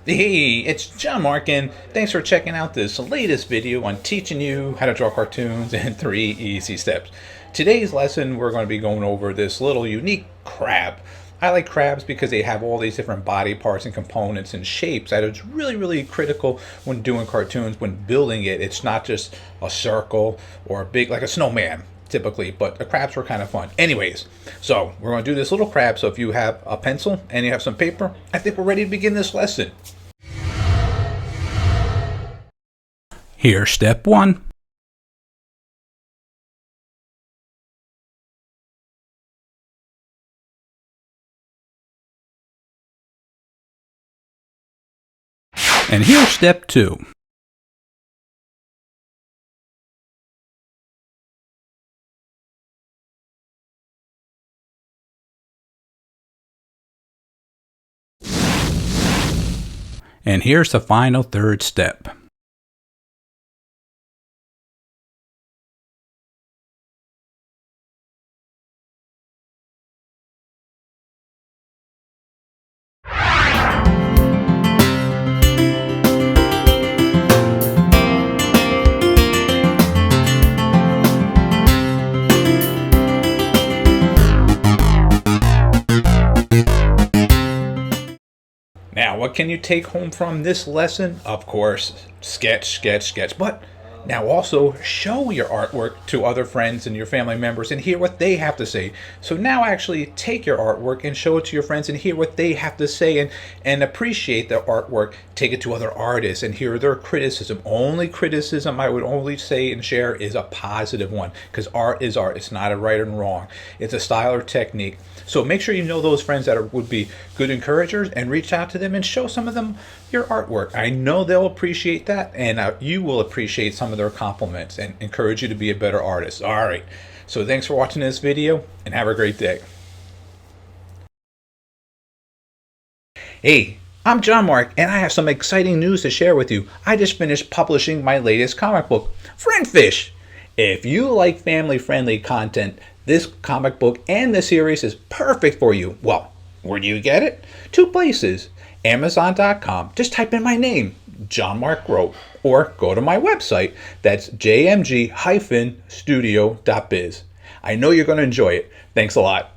Hey, it's John-Marc, and thanks for checking out this latest video on teaching you how to draw cartoons in 3 easy steps. Today's lesson, we're going to be going over this little unique crab. I like crabs because they have all these different body parts and components and shapes that is really critical when doing cartoons, when building it. It's not just a circle or a big, like a snowman typically, but the crabs were kind of fun. Anyways, so we're going to do this little crab. So if you have a pencil and you have some paper, I think we're ready to begin this lesson. Here's step 1. And here's step 2. And here's the final third step. Now, what can you take home from this lesson? Of course, sketch. But now also show your artwork to other friends and your family members and hear what they have to say. So now actually take your artwork and show it to your friends and hear what they have to say, and appreciate their artwork. Take it to other artists and hear their criticism. Only criticism I would only say and share is a positive one, because art is art. It's not a right and wrong. It's a style or technique. So make sure you know those friends that would be good encouragers and reach out to them and show some of them your artwork. I know they'll appreciate that, and you will appreciate some of their compliments and encourage you to be a better artist. All right. So thanks for watching this video and have a great day. Hey, I'm John-Marc, and I have some exciting news to share with you. I just finished publishing my latest comic book, Friendfish. If you like family-friendly content, this comic book and the series is perfect for you. Well, where do you get it? 2 places. Amazon.com. Just type in my name, John-Marc wrote, or go to my website. That's jmg-studio.biz. I know you're going to enjoy it. Thanks a lot.